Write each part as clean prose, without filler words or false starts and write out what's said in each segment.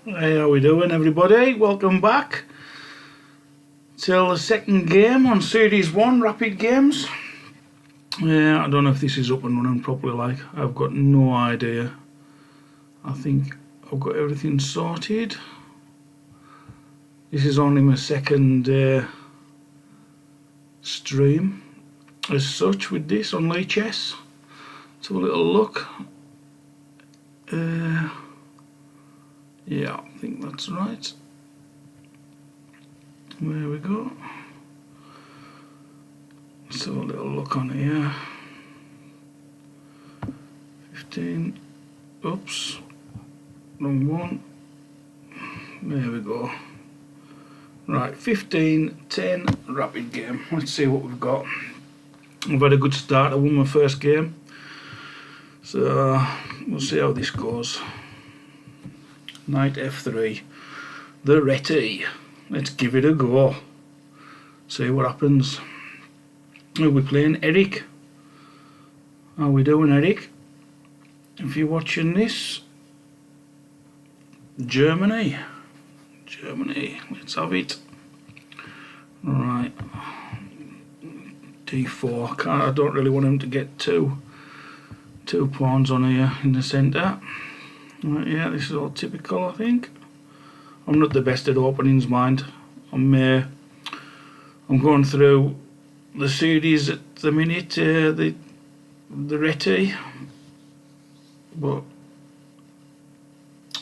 Hey, how we doing, everybody? Welcome back till the second game on Series 1 Rapid Games. I don't know if this is up and running properly, I've got no idea. I think I've got everything sorted. This is only my second stream as such with this on Chess. Let's have a little look. Yeah, I think that's right. There we go. Let's have a little look on here. 15. Oops. Wrong one. There we go. Right, 15, 10, rapid game. Let's see what we've got. I've had a good start. I won my first game. So, we'll see how this goes. Knight F3. The Retty. Let's give it a go. See what happens. Are we playing? Eric? How are we doing, Eric? If you're watching this, Germany, let's have it. Right, D4. I don't really want him to get two pawns on here in the centre. Right, yeah, this is all typical, I think. I'm not the best at openings, mind. I'm going through the series at the minute, the Retty, but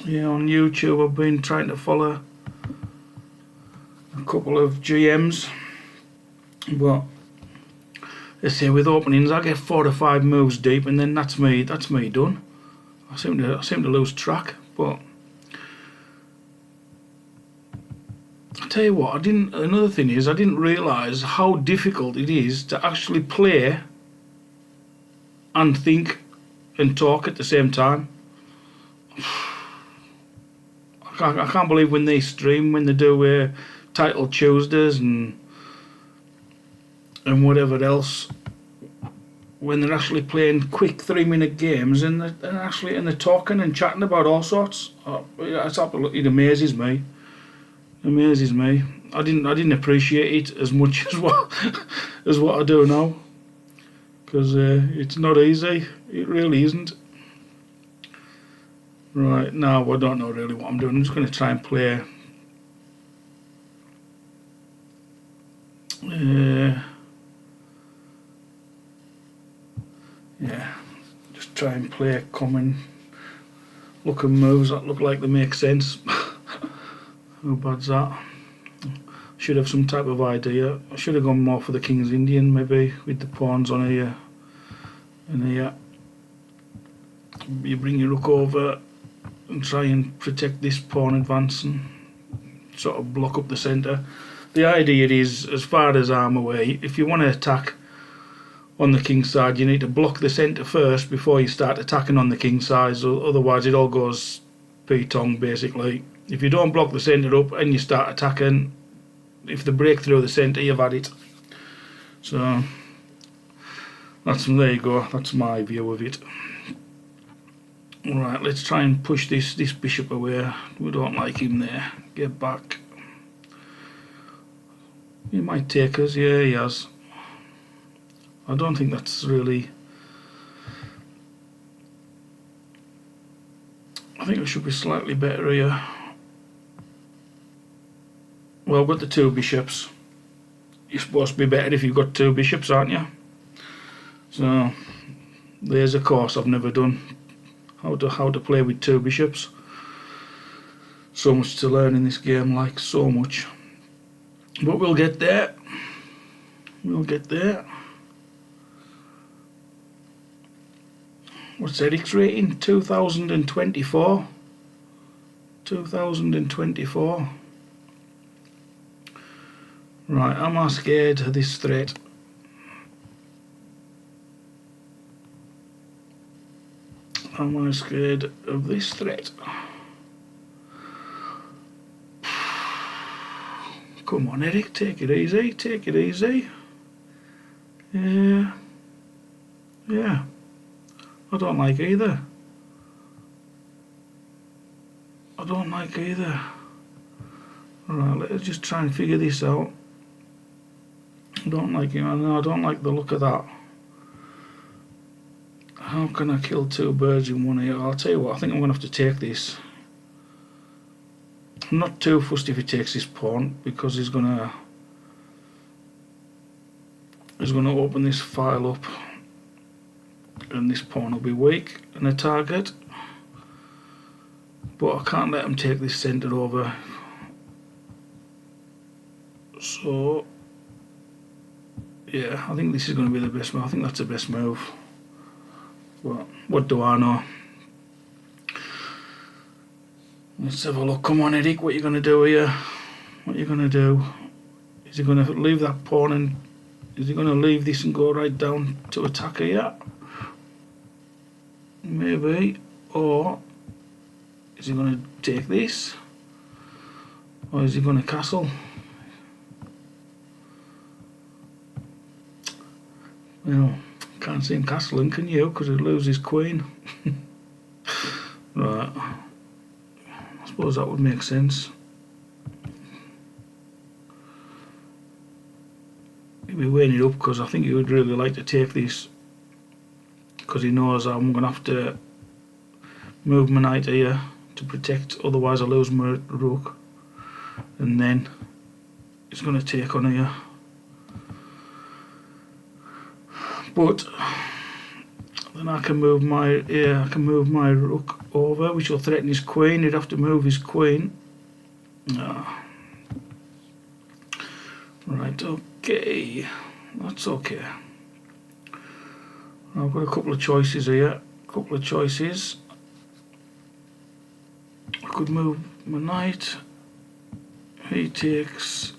yeah, on YouTube I've been trying to follow a couple of GMs, but let's say with openings I get 4 or 5 moves deep and then that's me done. I seem to lose track, but I tell you what, another thing is I didn't realise how difficult it is to actually play and think and talk at the same time. I can't believe when they stream, when they do Title Tuesdays and whatever else, when they're actually playing quick 3-minute games and they're talking and chatting about all sorts. It amazes me. I didn't appreciate it as much as what I do now, because it's not easy. It really isn't. Right, now I don't know really what I'm doing. I'm just going to try and play yeah, just try and play common looking moves that look like they make sense. How bad's that? Should have some type of idea. I should have gone more for the King's Indian, maybe, with the pawns on here and here. You bring your rook over and try and protect this pawn advance and sort of block up the centre. The idea is, as far as I'm aware, if you want to attack on the king's side, you need to block the centre first before you start attacking on the king's side. Otherwise it all goes pee-tong, basically. If you don't block the centre up and you start attacking, if they break through the centre, you've had it. So there you go. That's my view of it. Right, let's try and push this bishop away. We don't like him there. Get back. He might take us. Yeah, he has. I don't think that's really... I think we should be slightly better here. Well, I've got the 2 bishops. You're supposed to be better if you've got 2 bishops, aren't you? So there's a course I've never done. How to play with 2 bishops. So much to learn in this game, like so much. But we'll get there. We'll get there. What's Eric's rating? 2024. 2024. Right, am I scared of this threat? Am I scared of this threat? Come on, Eric, take it easy, take it easy. Yeah. I don't like either. I don't like either. Right, let's just try and figure this out. I don't like him. I don't like the look of that. How can I kill two birds in one here? I'll tell you what, I think I'm going to have to take this. I'm not too fussed if he takes this pawn, because he's going to open this file up, and this pawn will be weak and a target. But I can't let him take this centre over. So yeah, I think this is going to be the best move. I think that's the best move. Well, what do I know? Let's have a look. Come on, Eric, what are you going to do here? What are you going to do? Is he going to leave that pawn, and is he going to leave this and go right down to attack here? Maybe. Or is he going to take this? Or is he going to castle? Well, can't see him castling, can you? Because he'll lose his queen. Right. I suppose that would make sense. He'll be weighing it up, because I think he would really like to take this, because he knows I'm going to have to move my knight here to protect, otherwise I lose my rook, and then he's going to take on here. But then I can move my rook over, which will threaten his queen. He'd have to move his queen. Right, okay, that's okay. I've got a couple of choices here. I could move my knight. He takes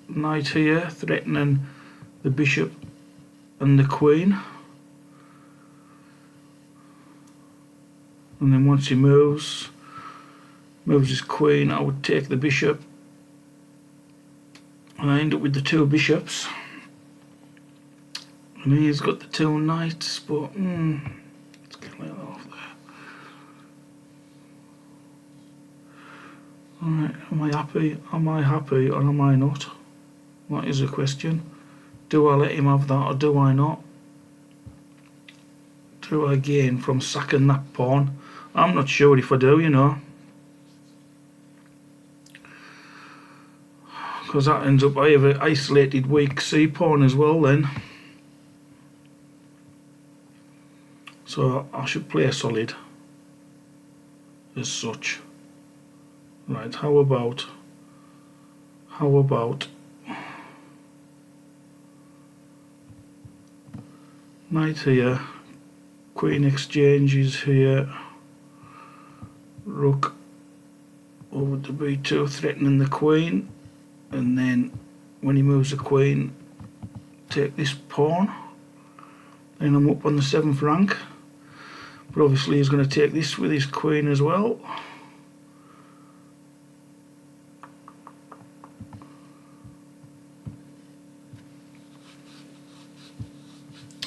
knight here, threatening the bishop and the queen. And then once he moves his queen, I would take the bishop, and I end up with the two bishops. And he's got the two knights, but let's get that off there. Alright, am I happy? Am I happy or am I not? That is the question. Do I let him have that, or do I not? Do I gain from sacking that pawn? I'm not sure if I do, you know. Because that ends up, I have an isolated weak c pawn as well then. So I should play solid as such. Right, how about knight here, queen exchanges here, rook over to b2, threatening the queen, and then when he moves the queen, take this pawn, and I'm up on the 7th rank. But obviously he's going to take this with his queen as well.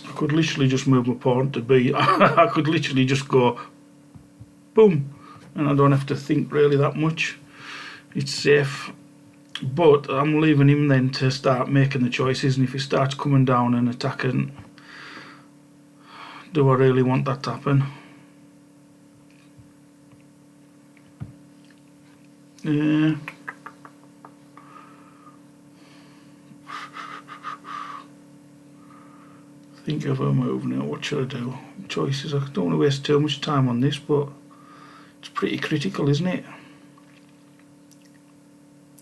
I could literally just move my pawn to b. I could literally just go boom, and I don't have to think really that much. It's safe. But I'm leaving him then to start making the choices, and if he starts coming down and attacking, do I really want that to happen? Yeah. Think of a move now. What should I do? Choices. I don't want to waste too much time on this, but it's pretty critical, isn't it?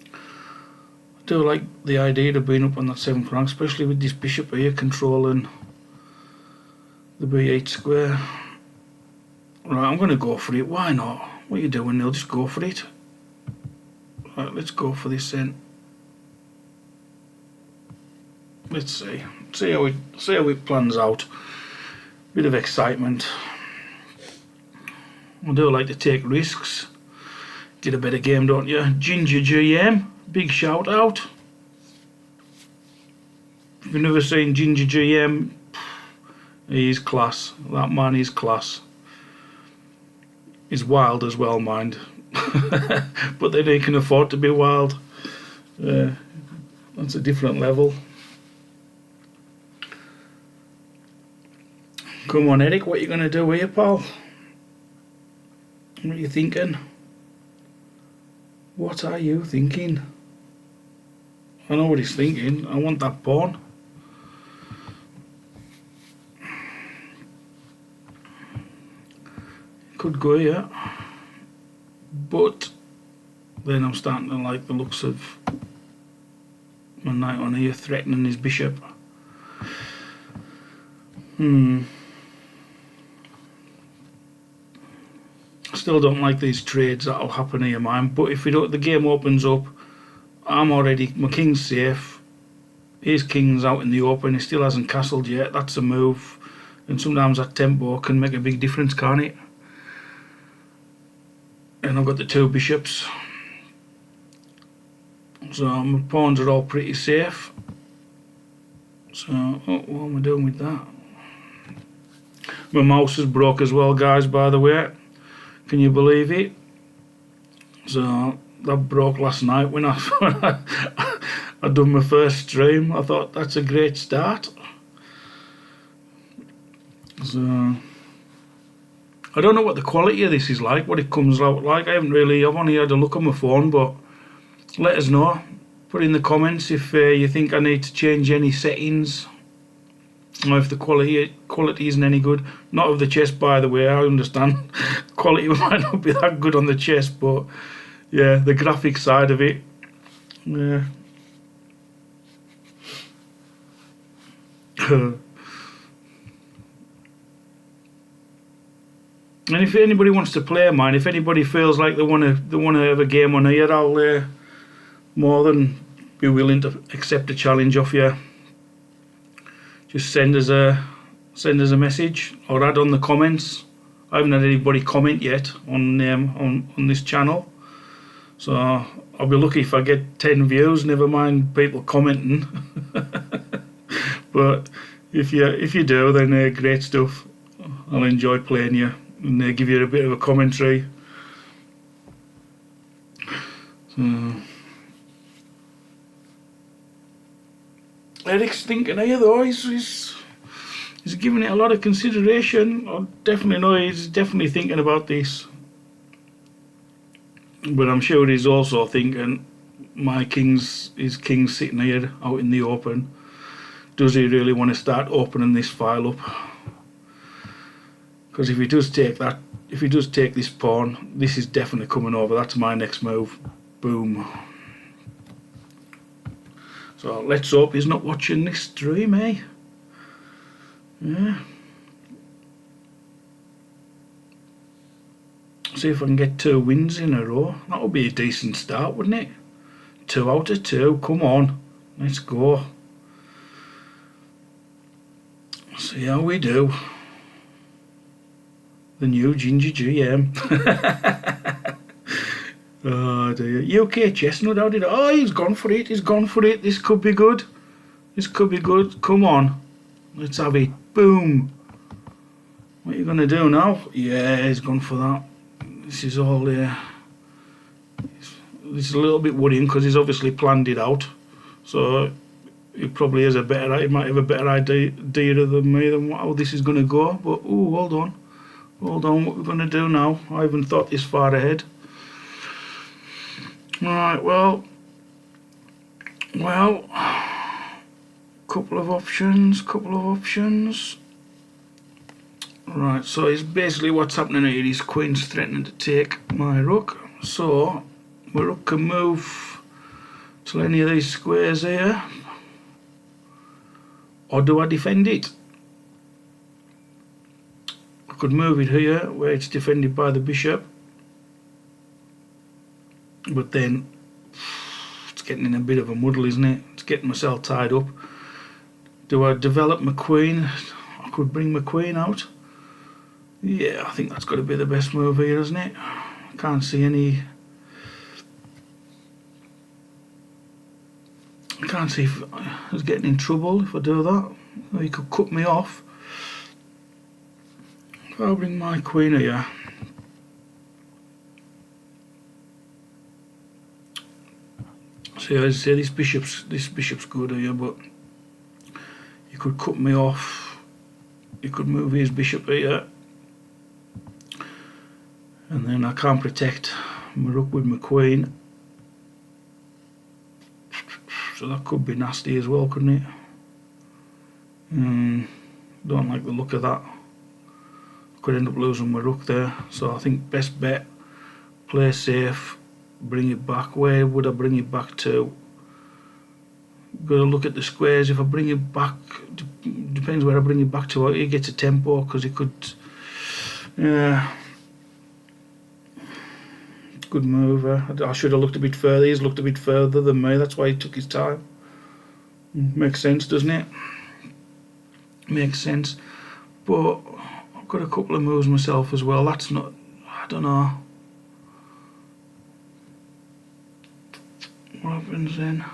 I do like the idea of being up on that 7th rank, especially with this bishop here controlling the b8 square. Right, I'm going to go for it. Why not? What are you doing, Neil? Just go for it. Right, let's go for this then. Let's see how it plans out. Bit of excitement. I do like to take risks. Get a better game, don't you? Ginger GM, big shout out. If you've never seen Ginger GM, he's class. That man is class. He's wild as well, mind. but then he can afford to be wild. That's a different level. Come on, Eric, what are you going to do here, pal? What are you thinking? What are you thinking? I know what he's thinking. I want that pawn. Could go here. But then I'm starting to like the looks of my knight on here threatening his bishop. Still don't like these trades that'll happen here, man. But if the game opens up, my king's safe. His king's out in the open. He still hasn't castled yet. That's a move. And sometimes that tempo can make a big difference, can't it? And I've got the two bishops. So my pawns are all pretty safe. So, what am I doing with that? My mouse is broke as well, guys, by the way. Can you believe it? So that broke last night when I done my first stream. I thought that's a great start. So I don't know what the quality of this is like, what it comes out like. I've only had a look on my phone, but let us know. Put in the comments if you think I need to change any settings, or if the quality isn't any good. Not of the chest, by the way. I understand quality might not be that good on the chest, but yeah, the graphic side of it, yeah. And if anybody wants to play mine, if anybody feels like they want to have a game on here, I'll more than be willing to accept a challenge off you. Just send us a message or add on the comments. I haven't had anybody comment yet on this channel, so I'll be lucky if I get 10 views. Never mind people commenting. But if you do, then great stuff. I'll enjoy playing you and give you a bit of a commentary. So Eric's thinking here though. He's giving it a lot of consideration. I definitely know he's definitely thinking about this. But I'm sure he's also thinking, his king's sitting here out in the open. Does he really want to start opening this file up? Because if he does take this pawn, this is definitely coming over. That's my next move. Boom. So let's hope he's not watching this stream, eh? Yeah. See if I can get 2 wins in a row. That would be a decent start, wouldn't it? 2 out of 2. Come on. Let's go. See how we do. The new Ginger GM. Oh dear. UK Chestnut, how did it? Oh, he's gone for it. He's gone for it. This could be good. This could be good. Come on. Let's have it. Boom. What are you going to do now? Yeah, he's gone for that. This is all there. This is a little bit worrying because he's obviously planned it out. So he probably has he might have a better idea than me than how this is going to go. But oh, hold on. Hold on, what we're going to do now? I haven't thought this far ahead. Alright, well, couple of options. Right, so it's basically what's happening here. His queen's threatening to take my rook. So my rook can move to any of these squares here. Or do I defend it? I could move it here where it's defended by the bishop. But then it's getting in a bit of a muddle, isn't it? It's getting myself tied up. Do I develop my queen? I could bring my queen out. Yeah, I think that's got to be the best move here, isn't it? I can't see any... I can't see if I was getting in trouble if I do that. Or he could cut me off. If I bring my queen here... See, I say this bishop's good here, but you could cut me off. You could move his bishop here, and then I can't protect my rook with my queen. So that could be nasty as well, couldn't it? Don't like the look of that. Could end up losing my rook there. So I think best bet, play safe, bring it back. Where would I bring it back to? Got to look at the squares. If I bring it back, depends where I bring it back to. He gets a tempo because he could. Yeah. Good move. I should have looked a bit further. He's looked a bit further than me. That's why he took his time. Makes sense, doesn't it? Makes sense. But I've got a couple of moves myself as well. That's not. I don't know. What happens then?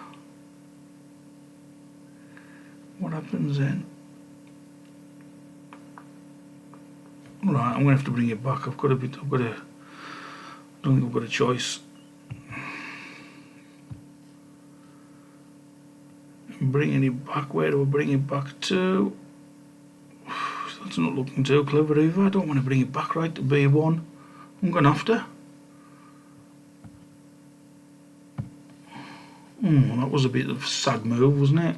What happens then? Right, I'm gonna have to bring it back. I don't think I've got a choice. I'm bringing it back. Where do I bring it back to? That's not looking too clever either. I don't want to bring it back right to B1. I'm gonna have to. That was a bit of a sad move, wasn't it?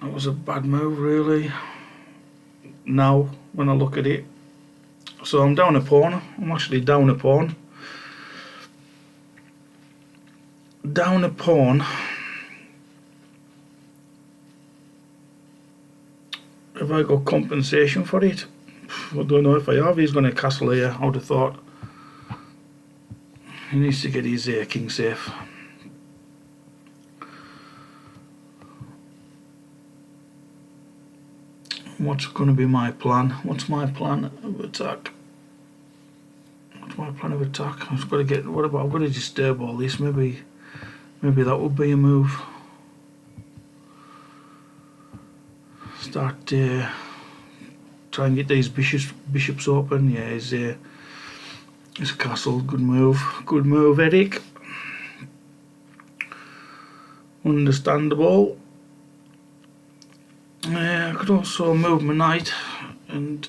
That was a bad move, really. Now, when I look at it. So I'm down a pawn. I'm actually down a pawn. Down a pawn. Have I got compensation for it? I don't know if I have. He's going to castle here, I would have thought. He needs to get his king safe. What's going to be my plan? What's my plan of attack? What's my plan of attack? I've got to get. What about? I've got to disturb all this. Maybe that would be a move. Start try and get these bishops open. Yeah, it's a castle. Good move, Eric. Understandable. I could also move my knight and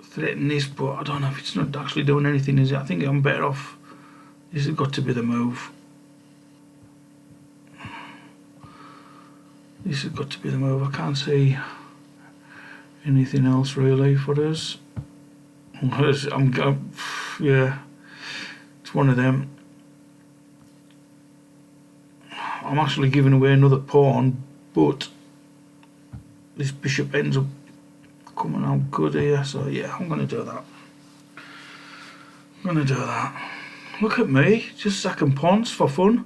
threaten this, but I don't know if it's not actually doing anything, is it? I think I'm better off. This has got to be the move. This has got to be the move. I can't see anything else really for us. Yeah, it's one of them. I'm actually giving away another pawn, but this bishop ends up coming out good here, so yeah, I'm going to do that. Look at me, just sacking pawns for fun.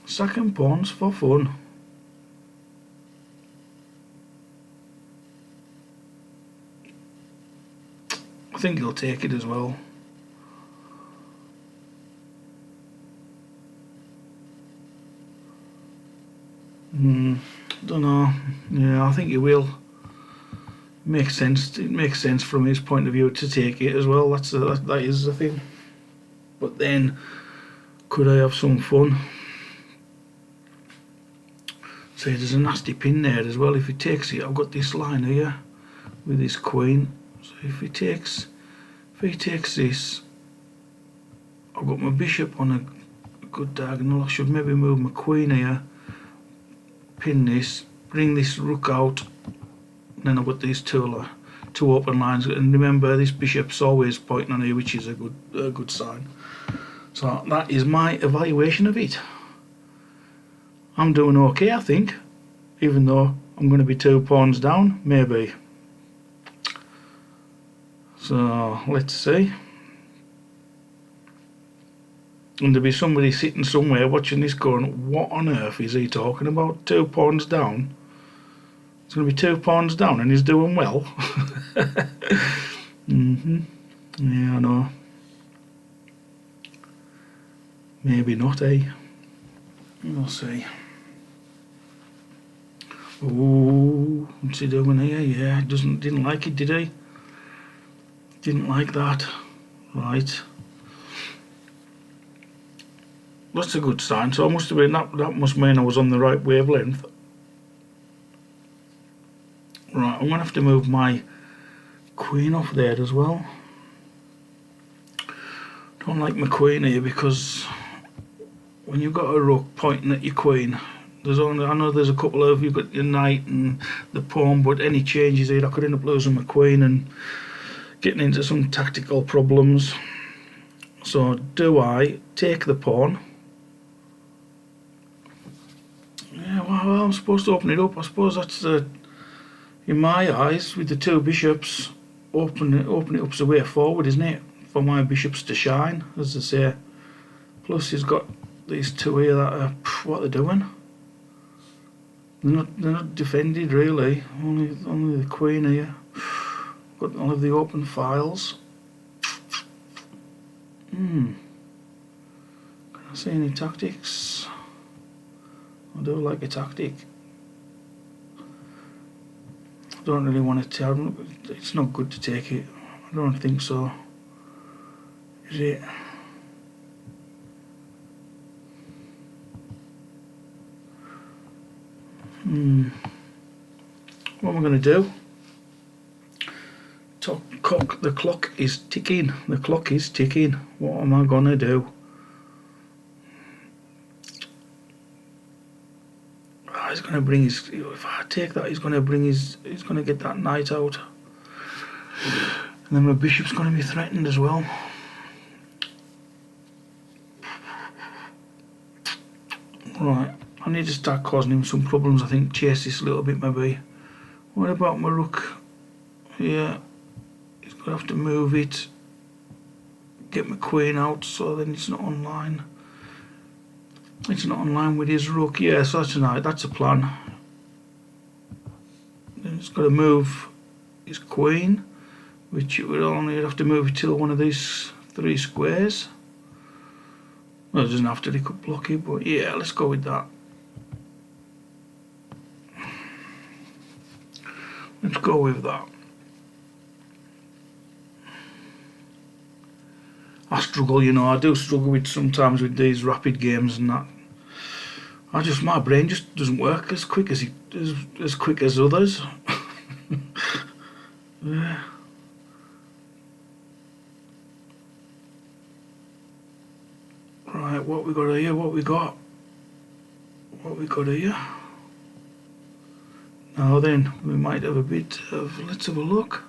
Sacking pawns for fun. I think he'll take it as well. Don't know. Yeah, I think he will. Makes sense. It makes sense from his point of view to take it as well. That is the thing. But then, could I have some fun? See, there's a nasty pin there as well. If he takes it, I've got this line here with his queen. So if he takes this, I've got my bishop on a good diagonal. I should maybe move my queen here. Pin this, bring this rook out, and then I've got these two open lines. And remember, this bishop's always pointing on here, which is a good sign. So that is my evaluation of it. I'm doing okay, I think, even though I'm going to be 2 pawns down, maybe. So let's see. And there'll be somebody sitting somewhere watching this going, what on earth is he talking about? 2 pawns down? It's going to be 2 pawns down and he's doing well. Yeah, I know. Maybe not, eh? We'll see. Ooh, what's he doing here? Yeah, didn't like it, did he? Didn't like that. Right. That's a good sign. So I must have been that must mean I was on the right wavelength. Right, I'm gonna have to move my queen off there as well. Don't like my queen here because when you've got a rook pointing at your queen, I know there's a couple of, you've got your knight and the pawn, but any changes here I could end up losing my queen and getting into some tactical problems. So do I take the pawn? Yeah, well, I'm supposed to open it up. I suppose that's in my eyes, with the two bishops, open it up's the way forward, isn't it? For my bishops to shine, as they say. Plus he's got these two here that are, what they're doing. They're not defended really. Only the queen here. Got all of the open files. Can I see any tactics? I do like a tactic. I don't really want to tell. It's not good to take it. I don't think so. Is it? What am I going to do? The clock is ticking. The clock is ticking. What am I going to do? Oh, he's going to bring his... If I take that, he's going to get that knight out. And then my bishop's going to be threatened as well. Right, I need to start causing him some problems, I think. Chase this a little bit maybe. What about my rook? Yeah, he's going to have to move it. Get my queen out so then it's not online. It's not online with his rook. Yeah, so that's a plan. Then he's got to move his queen, which it would only have to move it till one of these three squares. Well, it doesn't have to, he could block it, but yeah, let's go with that. Let's go with that. I struggle, you know, I do struggle with sometimes with these rapid games and that. My brain just doesn't work as quick as others. Yeah. Right, what we got here? What we got here? Now then, we might have a bit of. Let's have a look.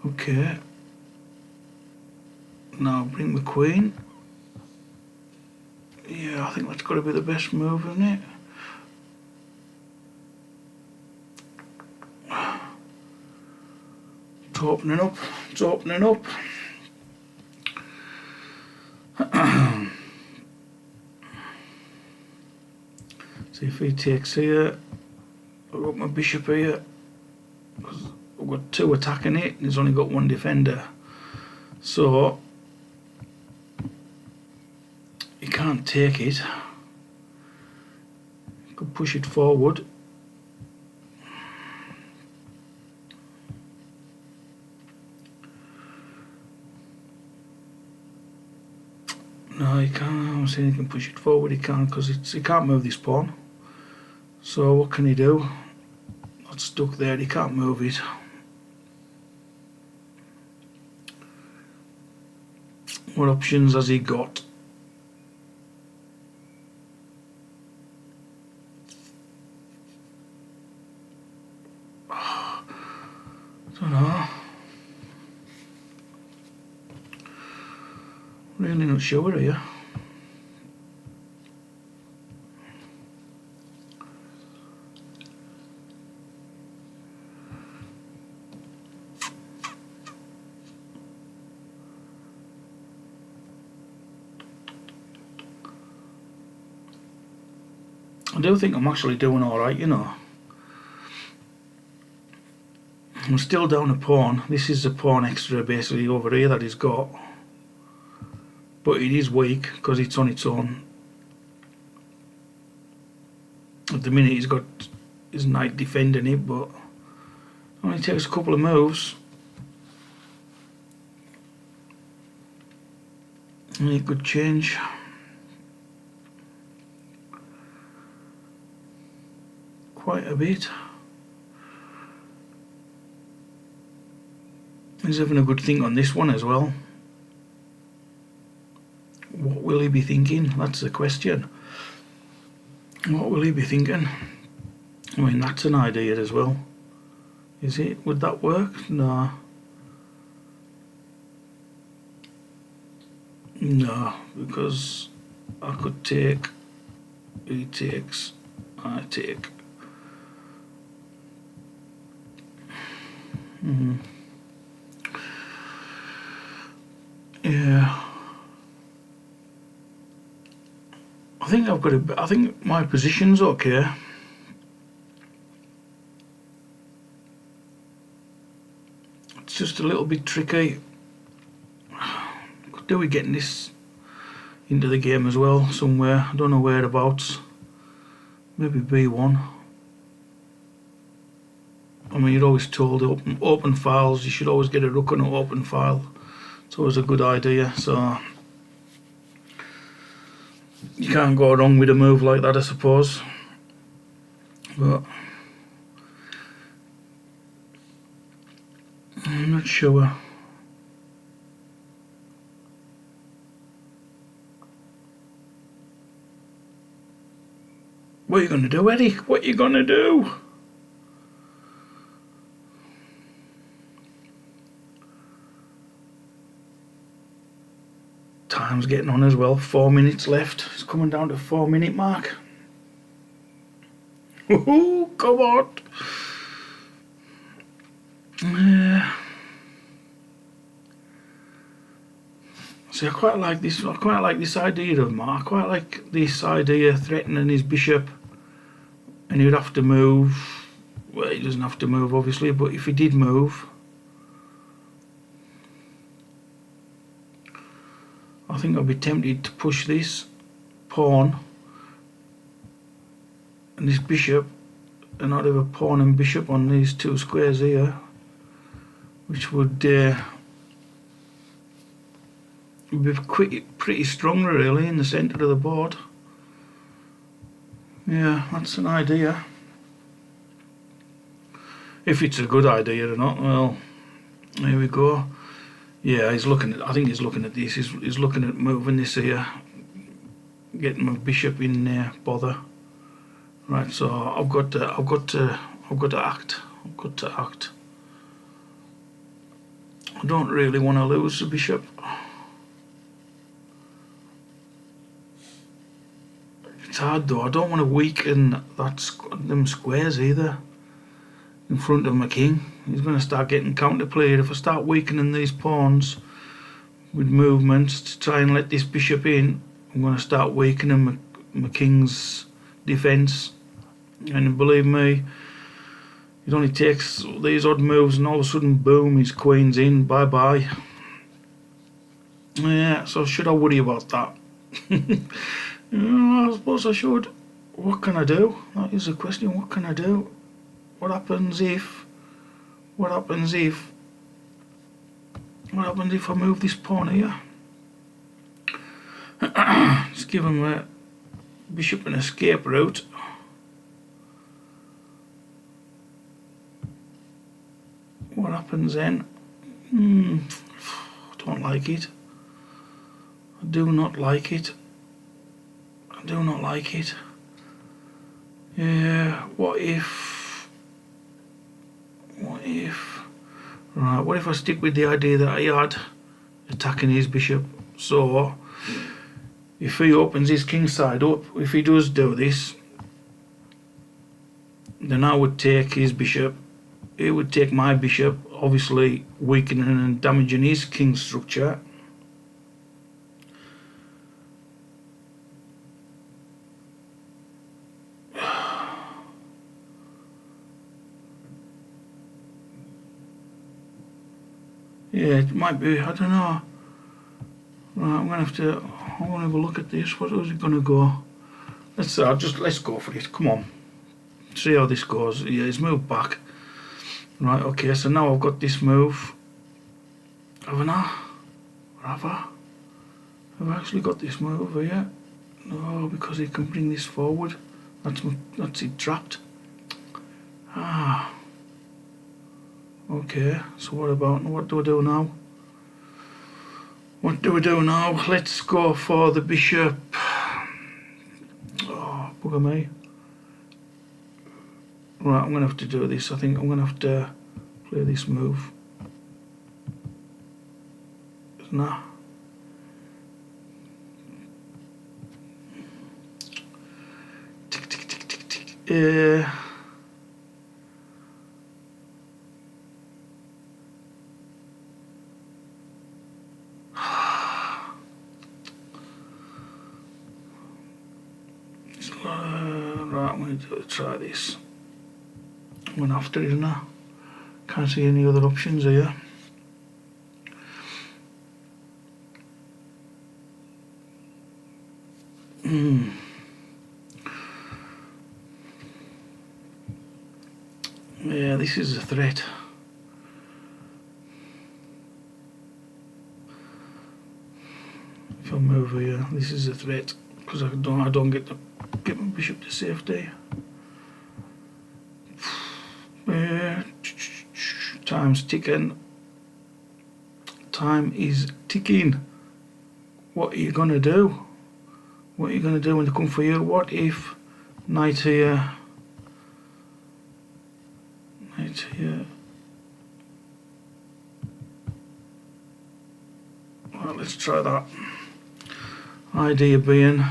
Okay. Now bring the queen. Yeah, I think that's got to be the best move, isn't it? It's opening up. It's opening up. See if he takes here. I've got my bishop here. I've got two attacking it, and he's only got one defender. So he can't take it. He could push it forward. No, he can't. I'm saying he can push it forward. He can't because he can't move this pawn. So what can he do? That's stuck there. He can't move it. What options has he got? I don't know. Really not sure here. I do think I'm actually doing alright, you know. I'm still down a pawn. This is a pawn extra basically over here that he's got. But it is weak because it's on its own. At the minute he's got his knight defending it, but it only takes a couple of moves. And it could change. Quite a bit. He's having a good think on this one as well. What will he be thinking? That's the question. What will he be thinking? I mean, that's an idea as well. Is it? Would that work? No. No, because I could take, he takes, I take. Yeah. I think I've got a. I think my position's okay. It's just a little bit tricky. Do we get this into the game as well somewhere? I don't know whereabouts. Maybe B1. I mean, you're always told open files. You should always get a rook on an open file. It's always a good idea. So you can't go wrong with a move like that, I suppose. But I'm not sure. What are you going to do, Eddie? What are you going to do? Time's getting on as well. 4 minutes left. It's coming down to 4 minute mark. Woohoo! Come on! See, I quite like this. I quite like this idea of Mark. I quite like this idea threatening his bishop, and he'd have to move. Well, he doesn't have to move, obviously, but if he did move, I think I'd be tempted to push this pawn and this bishop, and I'd have a pawn and bishop on these two squares here, which would be pretty strong, really, in the centre of the board. Yeah, that's an idea. If it's a good idea or not, well, here we go. Yeah, he's looking at. I think he's looking at this. He's looking at moving this here, getting my bishop in there. Bother. Right. So I've got to act. I've got to act. I don't really want to lose the bishop. It's hard though. I don't want to weaken them squares either. In front of my king, he's going to start getting counterplayed. If I start weakening these pawns with movements to try and let this bishop in, I'm going to start weakening my king's defence. And believe me, it only takes these odd moves and all of a sudden, boom, his queen's in, bye bye. Yeah, so should I worry about that? I suppose I should. What can I do? That is the question. What can I do? What happens if I move this pawn here? Just give him a bishop an escape route. What happens then? I don't like it. I do not like it. I do not like it. Yeah, what if... Right, what if I stick with the idea that he had attacking his bishop? So, if he opens his king side up, if he does do this, then I would take his bishop. He would take my bishop, obviously weakening and damaging his king structure. Yeah, it might be, I don't know. Right, I'm gonna have a look at this. What is it gonna go? Let's go for it. Come on. See how this goes. Yeah, he's moved back. Right, okay, so now I've got this move. Haven't I? Or have I? I've actually got this move here. No, because he can bring this forward. That's it trapped. Ah. Okay, so what do I do now? What do we do now? Let's go for the bishop. Oh, bugger me. Right, I'm going to have to do this. I think I'm going to have to play this move. Nah. Tick, tick, tick, tick, tick. Right, I'm going to try this. I'm going after it, isn't I? Can't see any other options here. Yeah, this is a threat. If I move here, this is a threat because I don't get my bishop to safety. Time's ticking. Time is ticking. What are you gonna do? What are you gonna do when they come for you? What if knight here? Knight here. Well, let's try that. Idea being,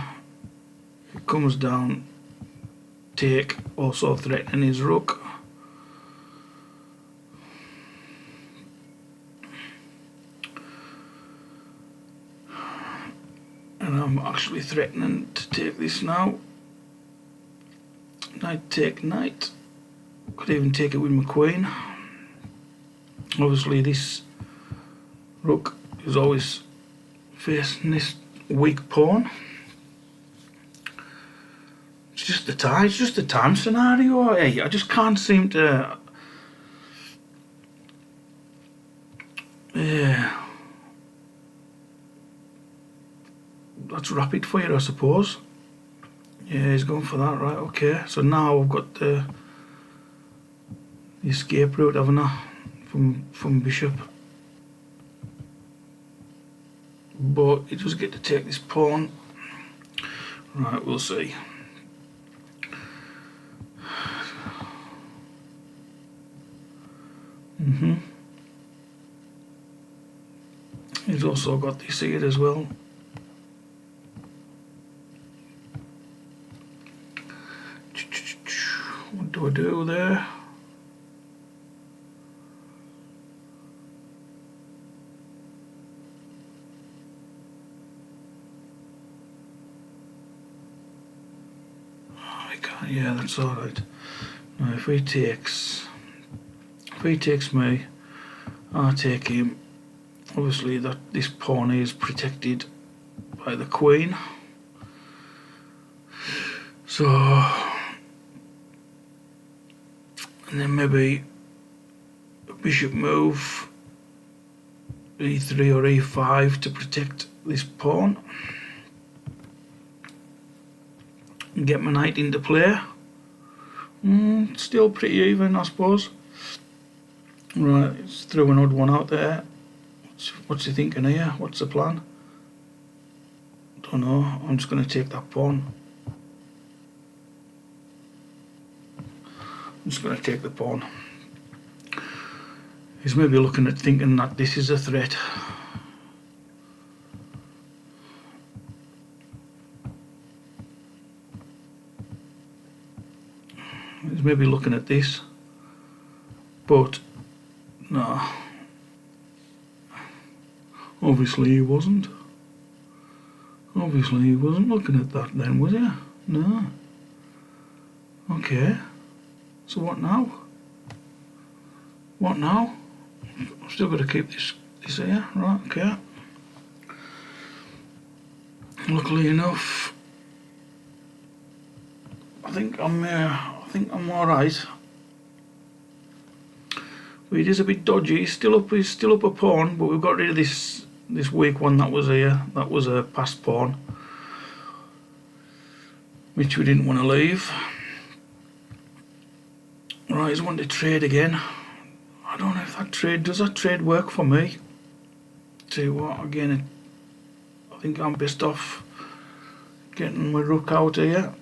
it comes down, take, also threatening his rook. And I'm actually threatening to take this now. Knight take knight. Could even take it with my queen. Obviously this rook is always facing this weak pawn. It's just the time scenario. Hey, I just can't seem to. Yeah. That's rapid fire, I suppose. Yeah, he's going for that, right? Okay. So now I've got the escape route, haven't I? From bishop. But he does get to take this pawn. Right, we'll see. He's also got this here as well. What do I do there? Yeah, that's alright. Now if he takes me, I take him. Obviously this pawn is protected by the queen. So and then maybe a bishop move, e3 or e5 to protect this pawn. And get my knight into play. Still pretty even, I suppose. Right, let's throw an odd one out there. What's he thinking here? What's the plan? Don't know. I'm just going to take that pawn. I'm just going to take the pawn. He's maybe looking at thinking that this is a threat. He's maybe looking at this, but no, obviously he wasn't. Obviously he wasn't looking at that then, was he? No. Okay, so what now? What now? I've still got to keep this here, right? Okay. Luckily enough, I think I'm all right. But it is a bit dodgy. He's still up a pawn, but we've got rid of this This weak one that was here, that was a passed pawn, which we didn't want to leave. Right, he's wanting to trade again. I don't know if that trade, does that trade work for me? Tell you what, again, I think I'm best off getting my rook out here.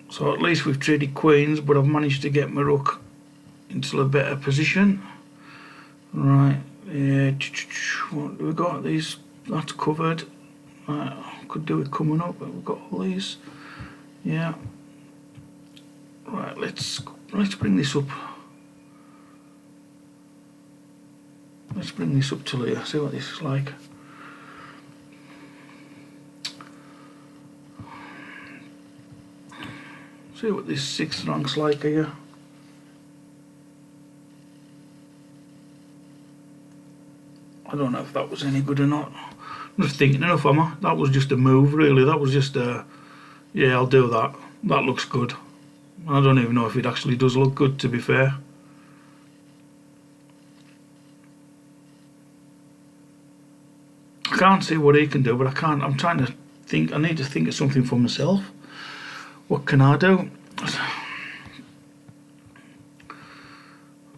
So at least we've traded queens, but I've managed to get my rook into a better position. Right, yeah, what do we got? These, that's covered. Right, could do it coming up, but we've got all these. Yeah. Right, let's bring this up. Let's bring this up to here, see what this is like. See what this 6th rank's like here. I don't know if that was any good or not. I'm just thinking enough, am I? That was just a move, really. That was just a... Yeah, I'll do that. That looks good. I don't even know if it actually does look good, to be fair. I can't see what he can do, but I can't. I'm trying to think. I need to think of something for myself. What can I do?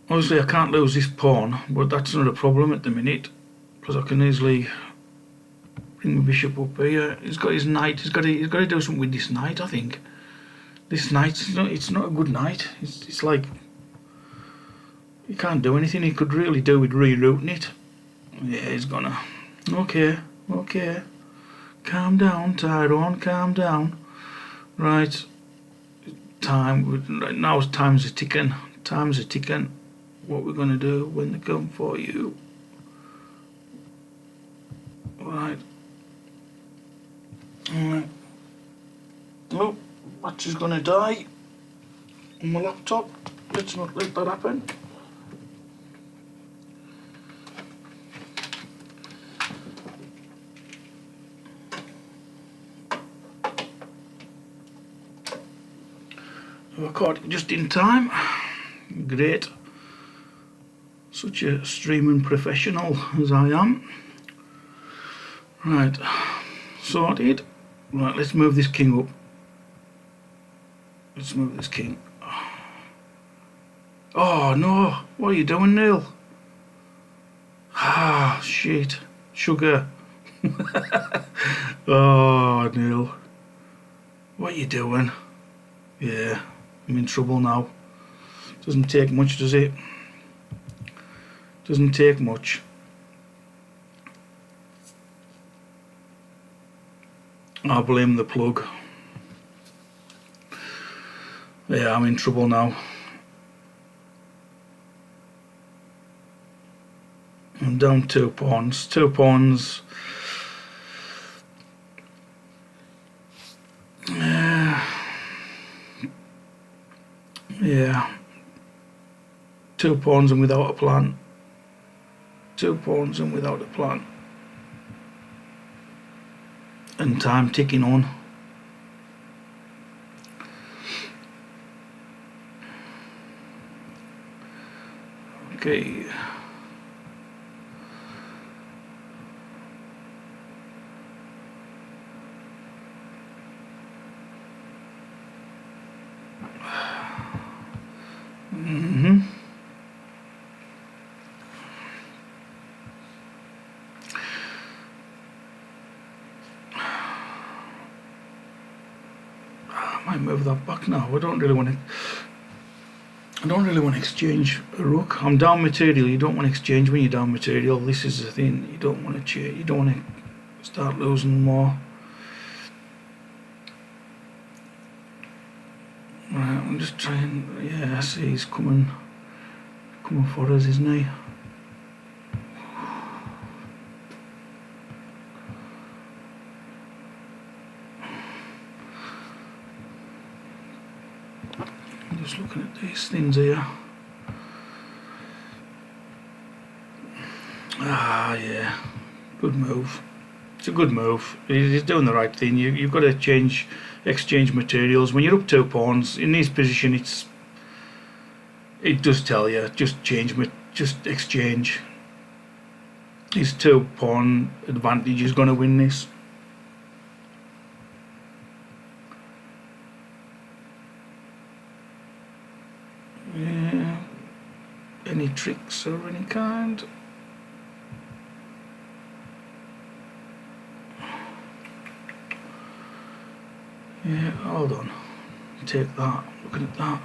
Obviously, I can't lose this pawn, but that's not a problem at the minute, because I can easily bring my bishop up here. He's got his knight. He's got to do something with this knight, I think. This knight, it's not a good knight. It's like he can't do anything. He could really do with rerouting it. Yeah, he's gonna. Okay. Calm down, Tyrone. Calm down. Right. Now time's a ticking. Time's a ticking. What we're gonna do when they come for you? Right. Alright. Oh, battery's gonna die on my laptop. Let's not let that happen. I caught it just in time. Great. Such a streaming professional as I am. Right, sorted. Right, let's move this king up. Let's move this king. Oh no, what are you doing, Neil? Ah, shit. Sugar. Oh, Neil. What are you doing? Yeah, I'm in trouble now. Doesn't take much, does it? Doesn't take much. I blame the plug. Yeah, I'm in trouble now. I'm down 2 pawns. 2 pawns. Yeah. 2 pawns and without a plan. 2 pawns and without a plan. And time ticking on. Okay. I might move that back now. I don't really want to exchange a rook. I'm down material. You don't want to exchange when you're down material. This is the thing. You don't want to change. You don't want to start losing more. Right, I'm just trying. Yeah, I see he's coming for us, isn't he? Just looking at these things here. Ah, yeah, good move. It's a good move. He's doing the right thing. You've got to exchange materials. When you're up 2 pawns in this position, it does tell you just change just exchange. His 2 pawn advantage is going to win this. Yeah. Any tricks of any kind? Yeah, hold on. Take that. Looking at that.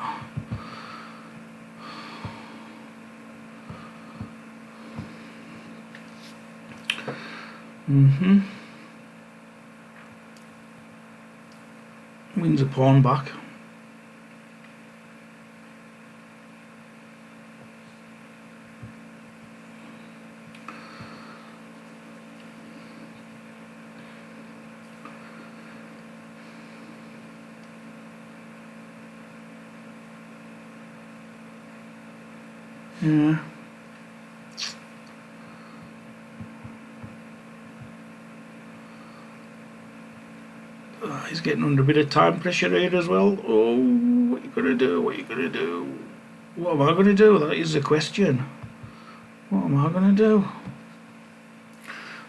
Wins a pawn back. Yeah. He's getting under a bit of time pressure here as well. Oh, what you gonna do? What you gonna do? What am I gonna do? That is the question. What am I gonna do?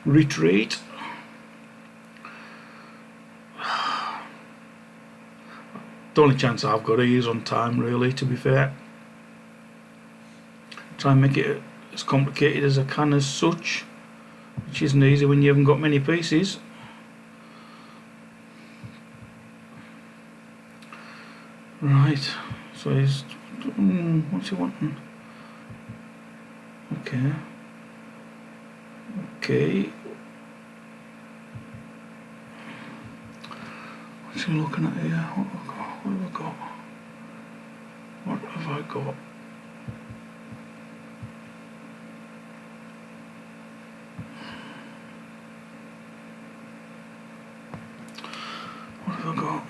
Retreat. The only chance I've got is on time, really, to be fair. Try and make it as complicated as I can as such, which isn't easy when you haven't got many pieces. Right, so he's... what's he wanting? Okay. Okay. What's he looking at here? What have I got? What have I got? What have I got?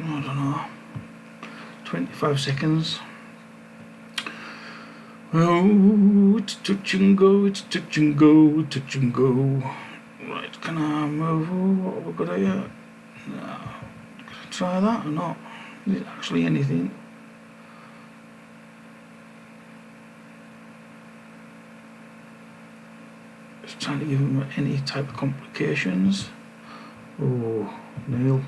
I don't know. 25 seconds. Oh, it's touch and go, it's touch and go, touch and go. Right, can I move? What have we got here? No. Can I try that or not? Is it actually anything? Just trying to give him any type of complications. Oh, Neil.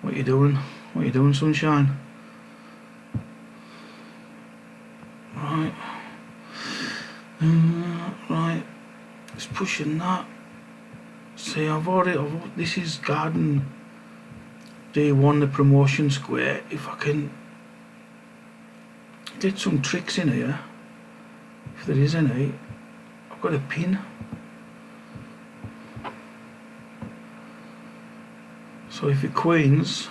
What are you doing? What are you doing, sunshine? Right. Right. It's pushing that. See, this is garden D1, the promotion square. If I can get some tricks in here, if there is any, I've got a pin. So if it queens,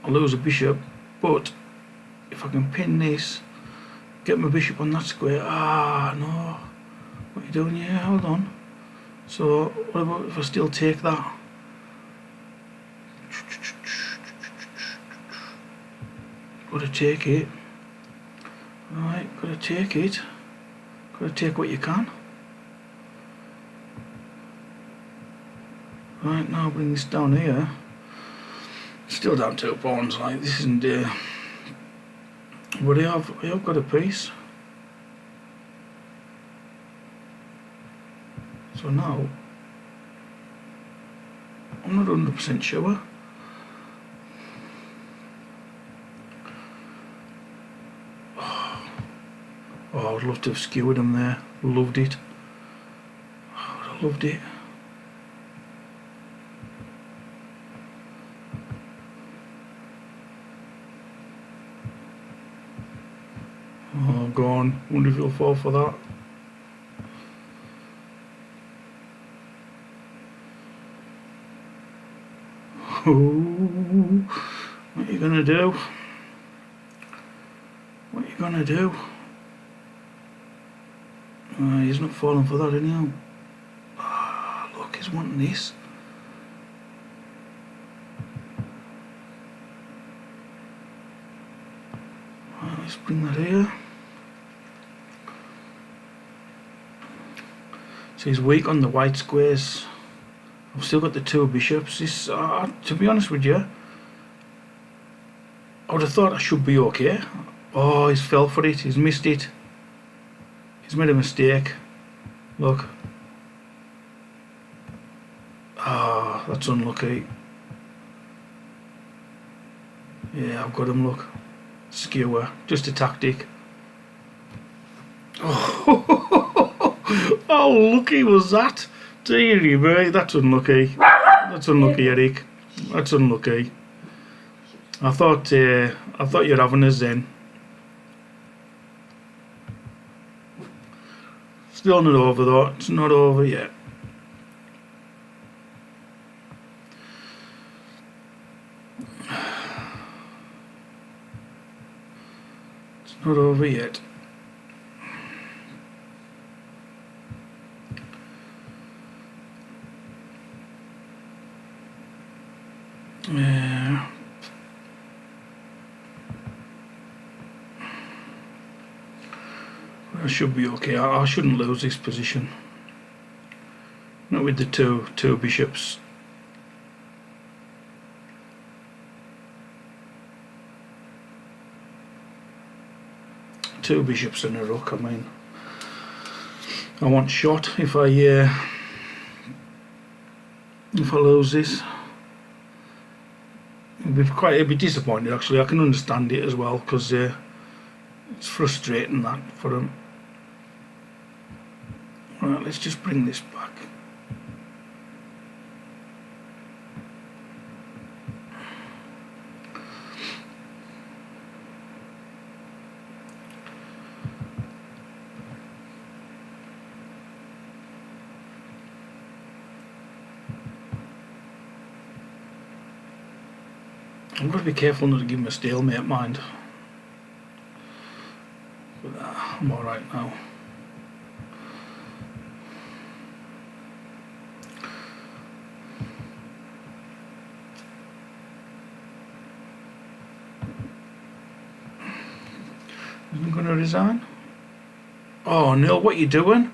I'll lose a bishop, but if I can pin this, get my bishop on that square. Ah, no. What are you doing here? Hold on. So what about if I still take that? Gotta take it. Right, gotta take it. Gotta take what you can. Right, now bring this down here. Still down 2 pawns, like this isn't but I have got a piece. So now I'm not 100% sure. Oh, I'd love to have skewered them there. Loved it. Oh, I loved it. Oh, go on. Wonder if he'll fall for that. Oh, what are you gonna do? What are you gonna do? He's not falling for that anyhow. Ah, look, he's wanting this. Let's bring that here. So he's weak on the white squares. I've still got the 2 bishops. This, to be honest with you, I would have thought I should be okay. Oh, he's fell for it. He's missed it. He's made a mistake. Look. Ah, that's unlucky. Yeah, I've got him, look. Skewer. Just a tactic. Oh, how lucky was that? Deary me, that's unlucky. That's unlucky, Eric. That's unlucky. I thought you're having us then. Still not over though. It's not over yet. It's not over yet. Yeah. I should be okay. I shouldn't lose this position. Not with the two bishops. Two bishops and a rook. I mean, I want shot if I lose this. It'd be disappointed actually. I can understand it as well because it's frustrating that for him. Right, let's just bring this back. I've got to be careful not to give him a stalemate, mind. But I'm alright now. Isn't he going to resign? Oh, Neil, what are you doing?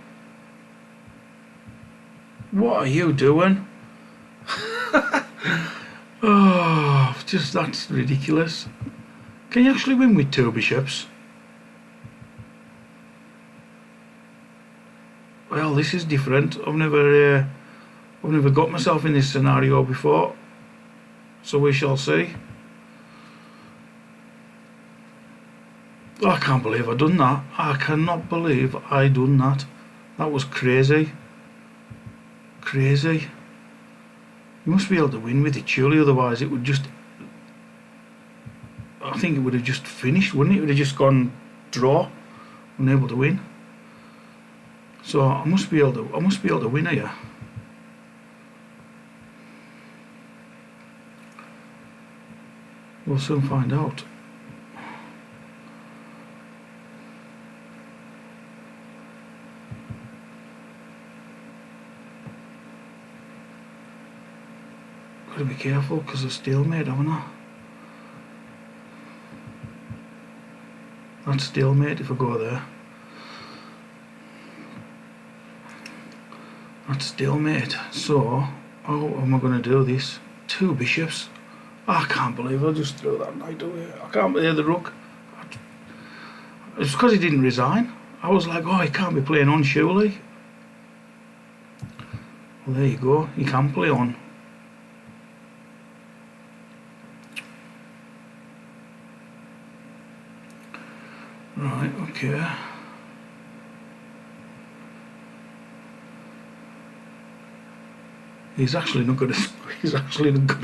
What are you doing? Oh, just that's ridiculous. Can you actually win with 2 bishops? Well, this is different. I've never got myself in this scenario before, so we shall see. I can't believe I done that. I cannot believe I done that. That was crazy. Crazy. You must be able to win with it, surely, otherwise it would just... I think it would have just finished, wouldn't it? It would have just gone draw, unable to win. So I must be able to win here. We'll soon find out. Got to be careful because of stalemate, haven't I? That's stalemate if I go there. That's stalemate. So, how am I going to do this? 2 bishops. I can't believe I just threw that knight away. I can't believe the rook. It's because he didn't resign. I was like, oh, he can't be playing on, surely. Well, there you go. He can play on. Right, okay. He's actually not got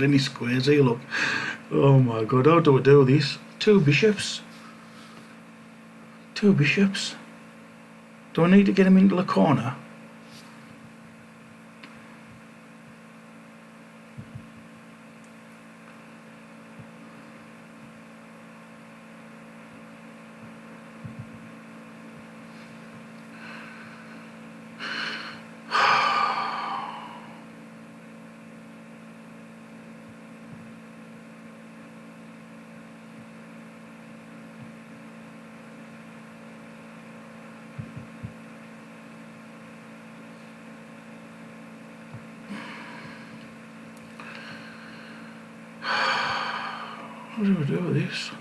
any squares here, look. Oh my god, how do I do this? 2 bishops. 2 bishops. Do I need to get him into the corner? What do we do with this?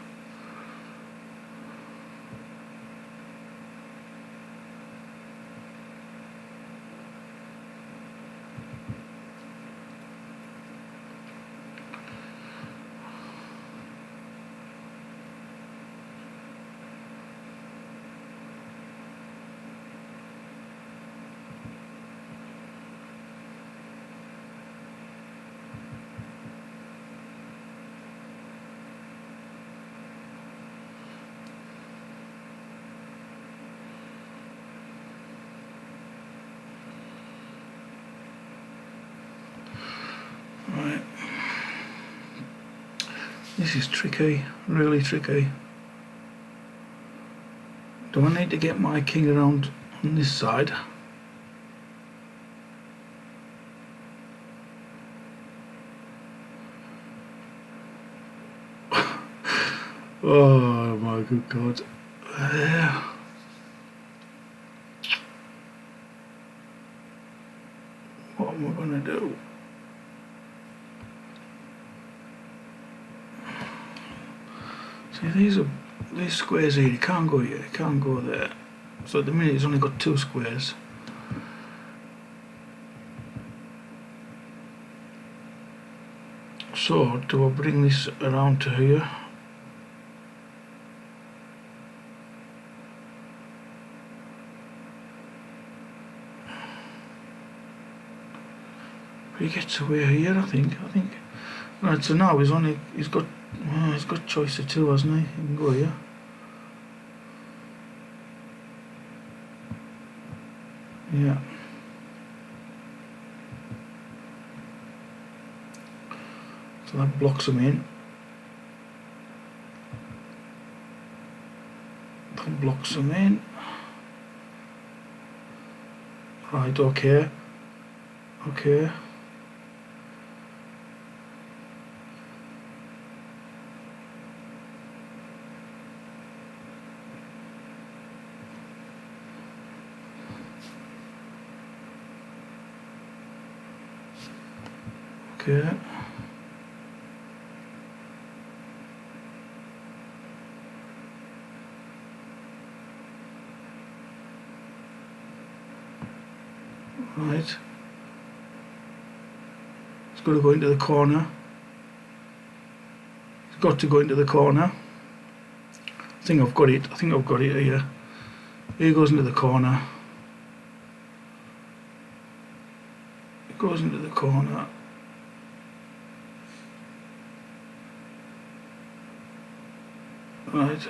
Right. This is tricky, really tricky. Do I need to get my king around on this side? Oh my good God. What am I gonna do? See, these squares here, you can't go here, you can't go there. So at the minute it's only got 2 squares. So do I bring this around to here? He gets away here, I think. Right, so now he's got choice of 2, hasn't he? He can go here. Yeah. So that blocks him in. That blocks him in. Right, okay. Okay. Okay. Right. It's got to go into the corner. It's got to go into the corner. I think I've got it. Here. Here goes into the corner. It goes into the corner. Right,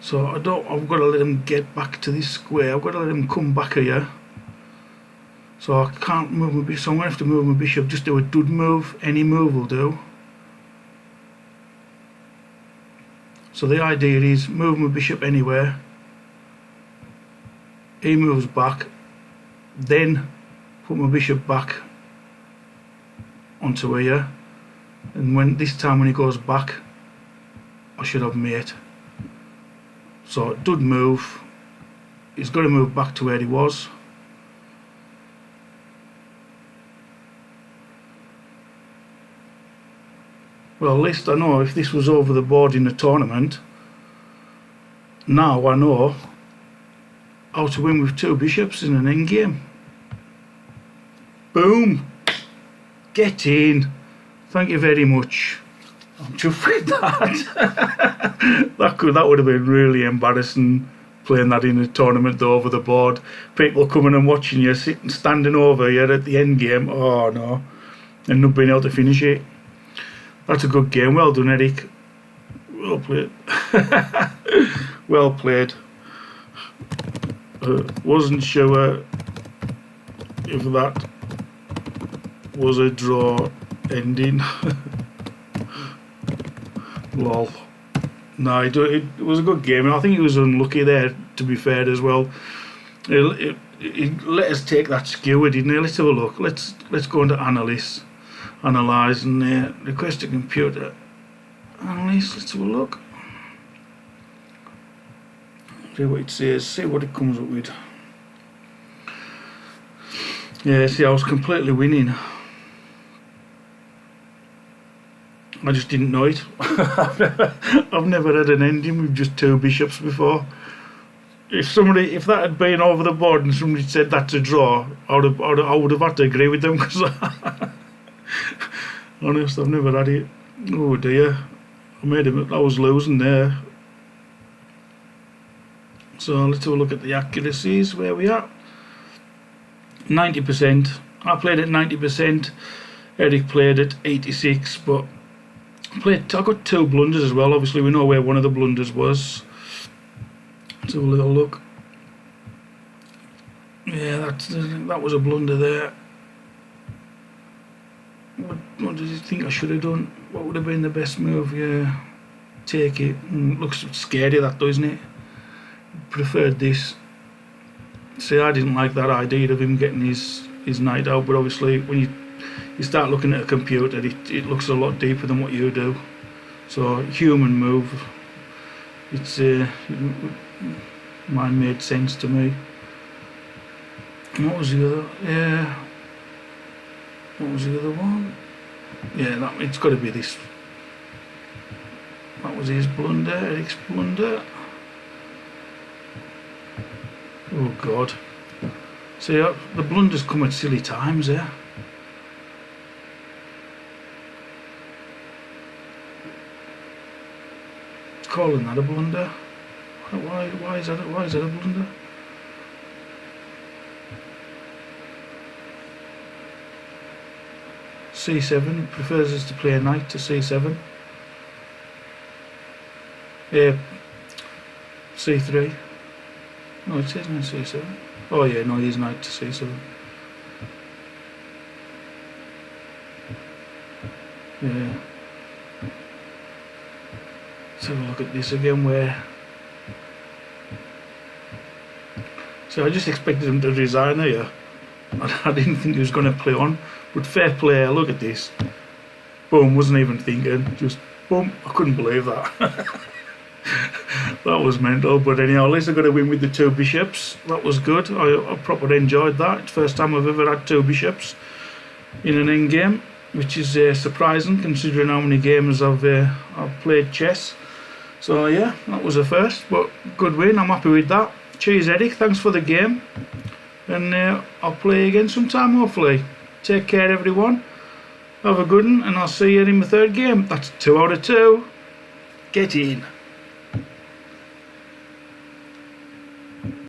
so I've got to let him get back to this square. I've got to let him come back here. So I can't move my bishop, so I'm going to have to move my bishop, just do a dud move. Any move will do. So the idea is move my bishop anywhere. He moves back, then put my bishop back onto here, and this time when he goes back, I should have mate. So it did move. He's got to move back to where he was. Well, at least I know if this was over the board in the tournament. Now I know how to win with 2 bishops in an endgame. Boom! Get in. Thank you very much. I'm chuffed with that. that would have been really embarrassing, playing that in a tournament though, over the board. People coming and watching you, standing over you at the end game. Oh no. And not being able to finish it. That's a good game. Well done, Eric. Well played. Well played. Wasn't sure if that was a draw ending. Lol. No, it was a good game. I think he was unlucky there, to be fair as well. He let us take that skewer, didn't he? Let's have a look. Let's go into analyse and request a computer analyse. Let's have a look. See what it says. See what it comes up with. Yeah, see, I was completely winning. I just didn't know it. I've never had an ending with just 2 bishops before. If that had been over the board and somebody said that's a draw, I would have had to agree with them, because honest, I've never had it. Oh dear, I was losing there. So let's have a look at the accuracies, where we are. 90%. I played at 90%. Eric played at 86, but I got 2 blunders as well. Obviously we know where one of the blunders was. Let's have a little look. Yeah, that was a blunder there. What did you think I should have done? What would have been the best move? Yeah, take it. Looks scary, that, doesn't it? Preferred this. See, I didn't like that idea of him getting his knight out, but obviously when you start looking at a computer, it looks a lot deeper than what you do. So human move. It's mine made sense to me. And what was the other? Yeah. What was the other one? Yeah, it's got to be this. That was his blunder, Eric's blunder. Oh God. See, the blunders come at silly times, eh? Calling that a blunder? Why is that a blunder? C7 prefers us to play a knight to C7. Yeah, C3. No, it says no C7. Oh yeah, no, he's knight to C7. Yeah. Let's have a look at this again, where... So I just expected him to resign here. I didn't think he was going to play on, but fair play, look at this. Boom, wasn't even thinking, just boom, I couldn't believe that. That was mental, but anyhow, at least I got a win with the 2 bishops. That was good, I properly enjoyed that. First time I've ever had 2 bishops in an endgame, which is surprising considering how many games I've played chess. So yeah, that was a first, but good win, I'm happy with that. Cheers Eric, thanks for the game, and I'll play again sometime hopefully. Take care everyone, have a good one, and I'll see you in my 3rd game. That's 2 out of 2. Get in.